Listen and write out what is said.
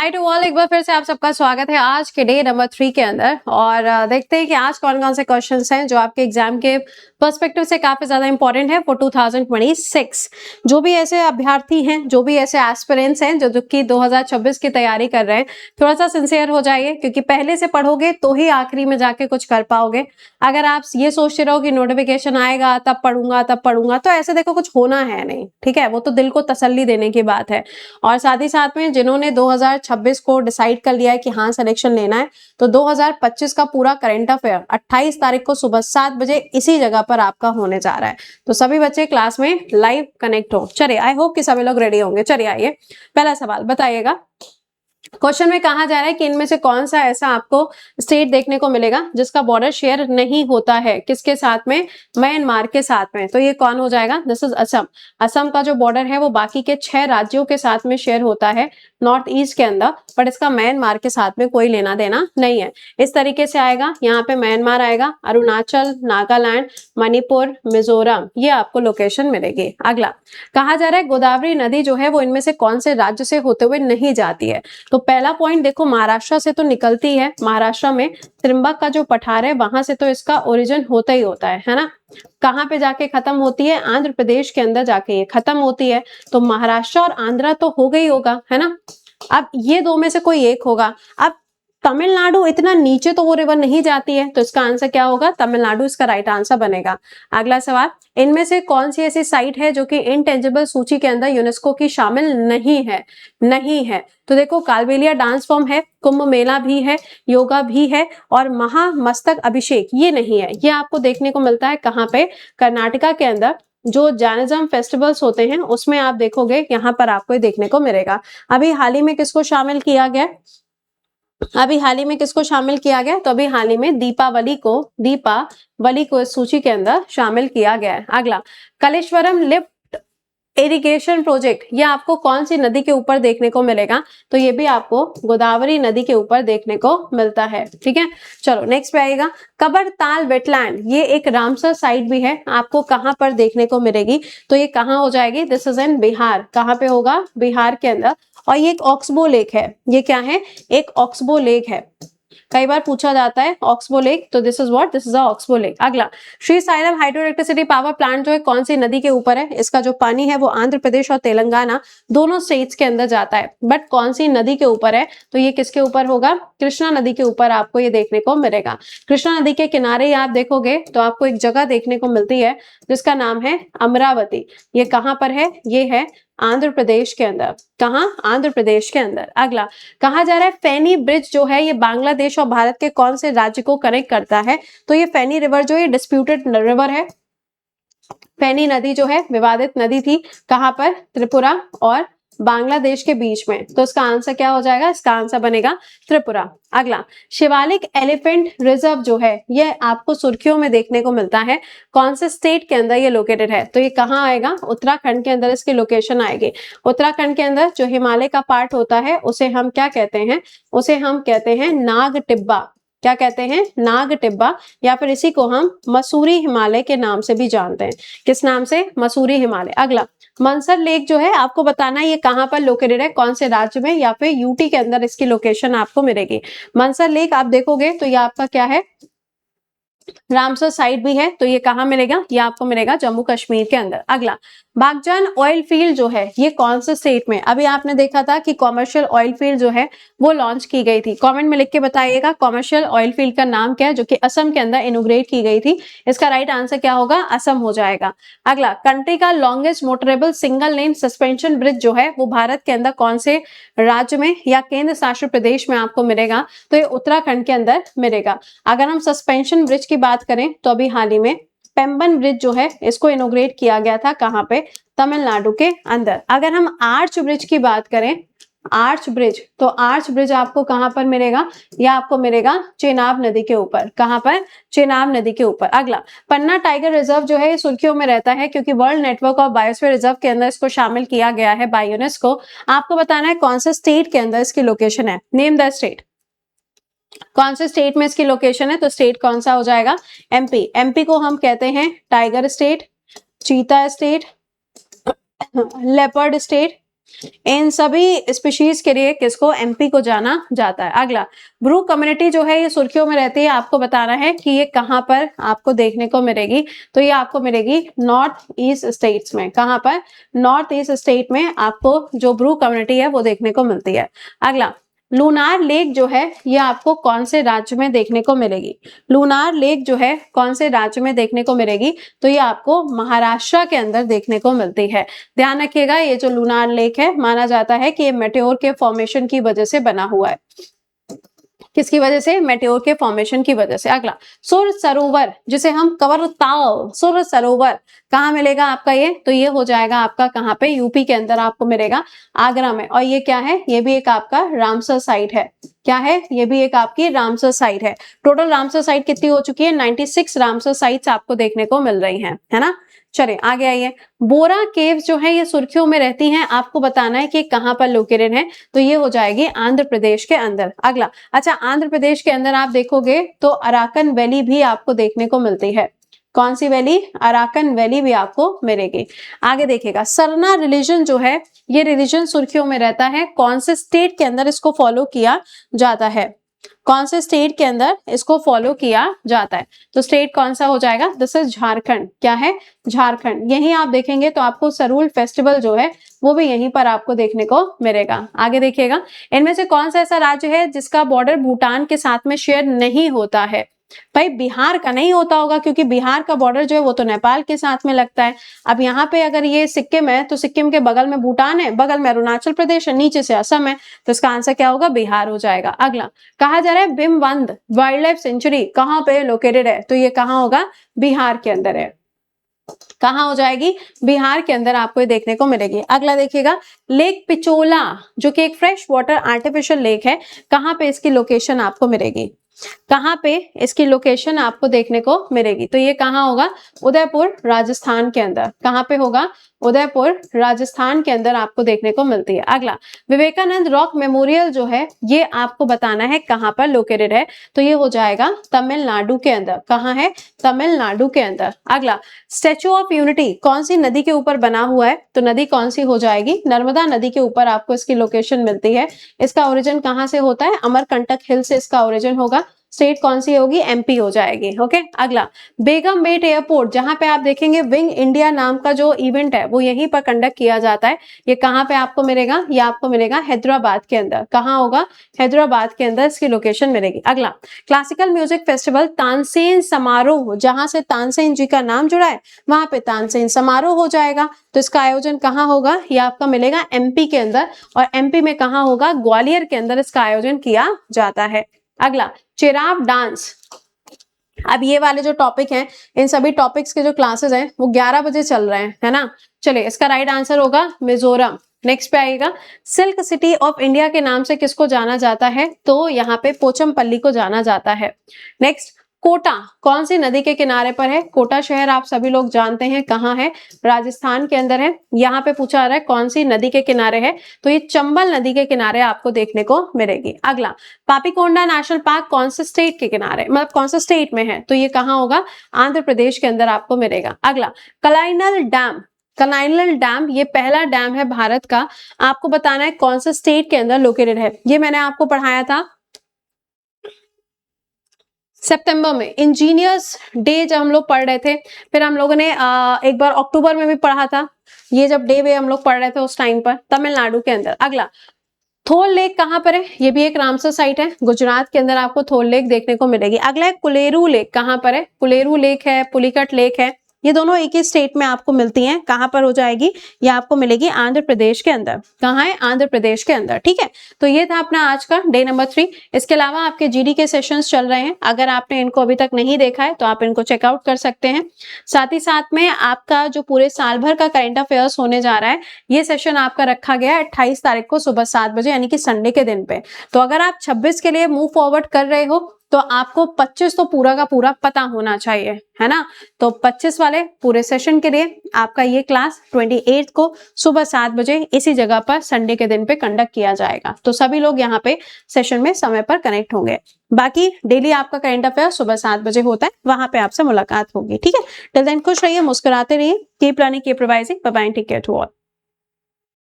Hi to all, एक बार फिर से आप सबका स्वागत है आज के डे नंबर 3 के अंदर। और देखते हैं कि आज कौन कौन से क्वेश्चंस हैं जो आपके एग्जाम के पर्सपेक्टिव से काफी ज्यादा इंपॉर्टेंट है फॉर 2026। जो भी ऐसे अभ्यर्थी हैं, जो भी ऐसे एस्पिरेंट्स हैं जो कि 2026 की तैयारी कर रहे हैं, थोड़ा सा सिंसियर हो जाइए, क्योंकि पहले से पढ़ोगे तो ही आखिरी में जाके कुछ कर पाओगे। अगर आप ये सोचते रहो कि नोटिफिकेशन आएगा तब पढ़ूंगा, तो ऐसे देखो कुछ होना है नहीं, ठीक है। वो तो दिल को तसल्ली देने की बात है। और साथ ही साथ में जिन्होंने 2026 को डिसाइड कर लिया है कि हाँ सिलेक्शन लेना है, तो 2025 का पूरा करंट अफेयर 28 तारीख को सुबह 7 बजे इसी जगह पर आपका होने जा रहा है। तो सभी बच्चे क्लास में लाइव कनेक्ट हो। चलिए, आई होप कि सभी लोग रेडी होंगे। चलिए आइए, पहला सवाल बताइएगा। क्वेश्चन में कहा जा रहा है कि इनमें से कौन सा ऐसा आपको स्टेट देखने को मिलेगा जिसका बॉर्डर शेयर नहीं होता है, किसके साथ में? म्यांमार के साथ में। तो ये कौन हो जाएगा? This is Assam. असम का जो बॉर्डर है वो बाकी के 6 राज्यों के साथ में शेयर होता है नॉर्थ ईस्ट के अंदर, बट इसका म्यांमार के साथ में कोई लेना देना नहीं है। इस तरीके से आएगा, यहाँ पे म्यांमार आएगा, अरुणाचल, नागालैंड, मणिपुर, मिजोरम, ये आपको लोकेशन मिलेगी। अगला कहा जा रहा है गोदावरी नदी जो है वो इनमें से कौन से राज्य से होते हुए नहीं जाती है। तो पहला पॉइंट देखो, महाराष्ट्र से तो निकलती है। महाराष्ट्र में त्रिंबक का जो पठार है वहां से तो इसका ओरिजिन होता ही होता है ना। कहाँ पे जाके खत्म होती है? आंध्र प्रदेश के अंदर जाके ये खत्म होती है। तो महाराष्ट्र और आंध्रा तो हो गई होगा, है ना। अब ये दो में से कोई एक होगा। अब तमिलनाडु इतना नीचे तो वो रिवर नहीं जाती है, तो इसका आंसर क्या होगा? तमिलनाडु इसका राइट आंसर बनेगा। अगला सवाल, इनमें से कौन सी ऐसी साइट है जो कि इनटेंजिबल सूची के अंदर यूनेस्को की शामिल नहीं है? नहीं है तो देखो, कालबेलिया डांस फॉर्म है, कुंभ मेला भी है, योगा भी है, और महामस्तक अभिषेक ये नहीं है। ये आपको देखने को मिलता है कहाँ पे? कर्नाटका के अंदर जो जैनिज्म फेस्टिवल्स होते हैं उसमें आप देखोगे, यहाँ पर आपको ये देखने को मिलेगा। अभी हाल ही में किसको शामिल किया गया? अभी हाल ही में किसको शामिल किया गया? तो अभी हाल ही में दीपावली को इस सूची के अंदर शामिल किया गया है। अगला, कलेश्वरम लिफ्ट इरिगेशन प्रोजेक्ट, ये आपको कौन सी नदी के ऊपर देखने को मिलेगा? तो ये भी आपको गोदावरी नदी के ऊपर देखने को मिलता है, ठीक है। चलो नेक्स्ट पे आएगा, कबरताल वेटलैंड, ये एक रामसर साइट भी है, आपको कहां पर देखने को मिलेगी? तो ये कहां हो जाएगी? This is in Bihar. कहां पे होगा? बिहार के अंदर। और ये एक ऑक्सबो लेक है। ये क्या है? एक ऑक्सबो लेक है। कई बार पूछा जाता है ऑक्सबो लेक, तो this is what? This is a oxbow lake. अगला, Srisailam hydroelectricity power plant जो है कौन सी नदी के ऊपर है? इसका जो पानी है वो आंध्र प्रदेश और तेलंगाना दोनों स्टेट्स के अंदर जाता है, बट कौन सी नदी के ऊपर है? तो ये किसके ऊपर होगा? कृष्णा नदी के ऊपर आपको ये देखने को मिलेगा। कृष्णा नदी के किनारे आप देखोगे तो आपको एक जगह देखने को मिलती है जिसका नाम है अमरावती। ये कहां पर है? ये है आंध्र प्रदेश के अंदर। कहां? आंध्र प्रदेश के अंदर। अगला, कहा जा रहा है फेनी ब्रिज जो है ये बांग्लादेश और भारत के कौन से राज्य को कनेक्ट करता है? तो ये फेनी रिवर जो ये डिस्प्यूटेड रिवर है। फेनी नदी जो है विवादित नदी थी। कहां पर? त्रिपुरा और बांग्लादेश के बीच में। तो इसका आंसर क्या हो जाएगा? इसका आंसर बनेगा त्रिपुरा। अगला, शिवालिक एलिफेंट रिजर्व जो है ये आपको सुर्खियों में देखने को मिलता है। कौन से स्टेट के अंदर ये लोकेटेड है? तो ये कहाँ आएगा? उत्तराखंड के अंदर इसकी लोकेशन आएगी। उत्तराखंड के अंदर जो हिमालय का पार्ट होता है उसे हम क्या कहते हैं? उसे हम कहते हैं नाग टिब्बा। क्या कहते हैं? नाग टिब्बा, या फिर इसी को हम मसूरी हिमालय के नाम से भी जानते हैं। किस नाम से? मसूरी हिमालय। अगला, मनसर लेक जो है आपको बताना है ये कहां पर लोकेटेड है, कौन से राज्य में, या फिर यूटी के अंदर इसकी लोकेशन आपको मिलेगी। मनसर लेक आप देखोगे तो ये आपका क्या है? रामसर साइट भी है। तो ये कहां मिलेगा? ये आपको मिलेगा जम्मू कश्मीर के अंदर। अगला, बागजान ऑयल फील्ड जो है ये कौन से स्टेट में? अभी आपने देखा था कि कॉमर्शियल ऑयल फील्ड जो है वो लॉन्च की गई थी। कमेंट में लिख के बताइएगा कॉमर्शियल ऑयल फील्ड का नाम क्या है, जो कि असम के अंदर इनोग्रेट की गई थी। इसका राइट आंसर क्या होगा? असम हो जाएगा। अगला, कंट्री का longest motorable single lane suspension bridge जो है वो भारत के अंदर कौन से राज्य में या केंद्र शासित प्रदेश में आपको मिलेगा? तो ये उत्तराखंड के अंदर मिलेगा। अगर हम सस्पेंशन ब्रिज की बात करें तो अभी हाल ही में पेम्बन ब्रिज जो है इसको इनोग्रेट किया गया था। कहां पे? तमिलनाडु के अंदर। अगर हम आर्च ब्रिज की बात करें, आर्च ब्रिज, तो आर्च ब्रिज आपको कहां पर मिलेगा? यह आपको मिलेगा चेनाब नदी के ऊपर। कहां पर? चेनाब नदी के ऊपर। अगला, पन्ना टाइगर रिजर्व जो है ये सुर्खियों में रहता है क्योंकि world network of biosphere reserve के अंदर इसको शामिल किया गया है बाय यूनेस्को। आपको बताना है कौन से स्टेट के अंदर इसकी लोकेशन है। Name the state. कौन से स्टेट में इसकी लोकेशन है? तो स्टेट कौन सा हो जाएगा? एमपी। एमपी को हम कहते हैं टाइगर स्टेट, चीता स्टेट, लेपर्ड स्टेट, इन सभी स्पीशीज के लिए किसको, एमपी को जाना जाता है। अगला, ब्रू कम्युनिटी जो है ये सुर्खियों में रहती है, आपको बताना है कि ये कहाँ पर आपको देखने को मिलेगी। तो ये आपको मिलेगी नॉर्थ ईस्ट स्टेट्स में। कहाँ पर, नॉर्थ ईस्ट स्टेट में आपको जो ब्रू कम्युनिटी है वो देखने को मिलती है। अगला, लूनार लेक जो है ये आपको कौन से राज्य में देखने को मिलेगी, लूनार लेक जो है कौन से राज्य में देखने को मिलेगी, तो ये आपको महाराष्ट्र के अंदर देखने को मिलती है। ध्यान रखिएगा, ये जो लूनार लेक है माना जाता है कि ये मेटेओर के फॉर्मेशन की वजह से बना हुआ है। किसकी वजह से, मेटेओर के फॉर्मेशन की वजह से। अगला, सुर सरोवर जिसे हम कवरताल, सुर सरोवर कहाँ मिलेगा आपका ये, तो ये हो जाएगा आपका कहाँ पे, यूपी के अंदर आपको मिलेगा, आगरा में। और ये क्या है, ये भी एक आपका रामसर साइट है। क्या है, ये भी एक आपकी रामसर साइट है। टोटल रामसर साइट कितनी हो चुकी है, 96 रामसर साइट्स आपको देखने को मिल रही हैं, है ना। चलिए आगे आइए, बोरा केव्स जो है ये सुर्खियों में रहती हैं, आपको बताना है कि कहाँ पर लोकेटेड है, तो ये हो जाएगी आंध्र प्रदेश के अंदर। अगला, अच्छा आंध्र प्रदेश के अंदर आप देखोगे तो अराकन वैली भी आपको देखने को मिलती है। कौन सी वैली, अराकन वैली भी आपको मिलेगी। आगे देखिएगा, सरना रिलीजन जो है ये रिलीजन सुर्खियों में रहता है, कौन से स्टेट के अंदर इसको फॉलो किया जाता है, कौन से स्टेट के अंदर इसको फॉलो किया जाता है, तो स्टेट कौन सा हो जाएगा, दिस इज झारखंड। क्या है, झारखंड। यहीं आप देखेंगे तो आपको सरूल फेस्टिवल जो है वो भी यहीं पर आपको देखने को मिलेगा। आगे देखिएगा, इनमें से कौन सा ऐसा राज्य है जिसका बॉर्डर भूटान के साथ में शेयर नहीं होता है, भाई बिहार का नहीं होता होगा, क्योंकि बिहार का बॉर्डर जो है वो तो नेपाल के साथ में लगता है। अब यहाँ पे अगर ये सिक्किम है तो सिक्किम के बगल में भूटान है, बगल में अरुणाचल प्रदेश है, नीचे से असम है, तो इसका आंसर क्या होगा, बिहार हो जाएगा। अगला, कहा जा रहा है भीमबंध वाइल्ड लाइफ सेंचुरी कहाँ पे लोकेटेड है, तो ये कहाँ होगा, बिहार के अंदर है। कहाँ हो जाएगी, बिहार के अंदर आपको ये देखने को मिलेगी। अगला देखिएगा, लेक पिचोला जो कि एक फ्रेश वाटर आर्टिफिशियल लेक है, कहाँ पे इसकी लोकेशन आपको मिलेगी, कहाँ पे इसकी लोकेशन आपको देखने को मिलेगी, तो ये कहाँ होगा, उदयपुर राजस्थान के अंदर। कहाँ पे होगा, उदयपुर राजस्थान के अंदर आपको देखने को मिलती है। अगला, विवेकानंद रॉक मेमोरियल जो है ये आपको बताना है कहाँ पर लोकेटेड है, तो ये हो जाएगा तमिलनाडु के अंदर। कहाँ है, तमिलनाडु के अंदर। अगला, स्टैचू ऑफ यूनिटी कौन सी नदी के ऊपर बना हुआ है, तो नदी कौन सी हो जाएगी, नर्मदा नदी के ऊपर आपको इसकी लोकेशन मिलती है। इसका ओरिजिन कहाँ से होता है, अमरकंटक हिल से इसका ओरिजिन होगा। स्टेट कौन सी होगी, एमपी हो जाएगी। ओके, अगला, बेगमबेट एयरपोर्ट जहां पे आप देखेंगे विंग इंडिया नाम का जो इवेंट है वो यहीं पर कंडक्ट किया जाता है, ये कहां पे आपको मिलेगा, ये आपको मिलेगा हैदराबाद के अंदर। कहां होगा, हैदराबाद के अंदर इसकी लोकेशन मिलेगी। अगला, क्लासिकल म्यूजिक फेस्टिवल तानसेन समारोह, जहां से तानसेन जी का नाम जुड़ा है वहां पे तानसेन समारोह हो जाएगा, तो इसका आयोजन कहाँ होगा, ये आपका मिलेगा एमपी के अंदर, और एमपी में कहाँ होगा, ग्वालियर के अंदर इसका आयोजन किया जाता है। अगला, चिराव डांस। अब ये वाले जो टॉपिक हैं, इन सभी टॉपिक्स के जो क्लासेस हैं वो 11 बजे चल रहे हैं, है ना। चलिए, इसका राइट आंसर होगा मिजोरम। नेक्स्ट पे आएगा, सिल्क सिटी ऑफ इंडिया के नाम से किसको जाना जाता है, तो यहाँ पे पोचमपल्ली को जाना जाता है। नेक्स्ट, कोटा कौन सी नदी के किनारे पर है, कोटा शहर आप सभी लोग जानते हैं कहाँ है, राजस्थान के अंदर है। यहाँ पे पूछा जा रहा है कौन सी नदी के किनारे है, तो ये चंबल नदी के किनारे आपको देखने को मिलेगी। अगला, पापीकोंडा नेशनल पार्क कौन से स्टेट के किनारे, मतलब कौन से स्टेट में है, तो ये कहाँ होगा, आंध्र प्रदेश के अंदर आपको मिलेगा। अगला, कलाइनल डैम, कलाइनल डैम ये पहला डैम है भारत का, आपको बताना है कौन से स्टेट के अंदर लोकेटेड है। ये मैंने आपको पढ़ाया था सितंबर में, इंजीनियर्स डे जब हम लोग पढ़ रहे थे, फिर हम लोगों ने एक बार अक्टूबर में भी पढ़ा था, ये जब डे वे हम लोग पढ़ रहे थे उस टाइम पर, तमिलनाडु के अंदर। अगला, थोल लेक कहाँ पर है, ये भी एक रामसर साइट है, गुजरात के अंदर आपको थोल लेक देखने को मिलेगी। अगला है कुलेरू लेक, कहाँ पर है, कुलेरू लेक है, पुलिकट लेक है, ये दोनों एक ही स्टेट में आपको मिलती हैं। कहाँ पर हो जाएगी, ये आपको मिलेगी आंध्र प्रदेश के अंदर। कहाँ है, आंध्र प्रदेश के अंदर। ठीक है, तो ये था अपना आज का डे नंबर 3। इसके अलावा आपके जीडी के सेशंस चल रहे हैं, अगर आपने इनको अभी तक नहीं देखा है तो आप इनको चेकआउट कर सकते हैं। साथ ही साथ में आपका जो पूरे साल भर का करंट अफेयर्स होने जा रहा है, ये सेशन आपका रखा गया है 28 तारीख को सुबह 7 बजे, यानी कि संडे के दिन पे। तो अगर आप 26 के लिए मूव फॉरवर्ड कर रहे हो तो आपको 25 तो पूरा का पूरा पता होना चाहिए, है ना। तो 25 वाले पूरे सेशन के लिए आपका ये क्लास 28 को सुबह 7 बजे इसी जगह पर संडे के दिन पे कंडक्ट किया जाएगा। तो सभी लोग यहाँ पे सेशन में समय पर कनेक्ट होंगे। बाकी डेली आपका करंट अफेयर सुबह 7 बजे होता है, वहां पे आपसे मुलाकात होगी। ठीक है, टिल देन खुश रहिए, मुस्कुराते रहिए, keep learning, keep revising, bye bye, take care to all.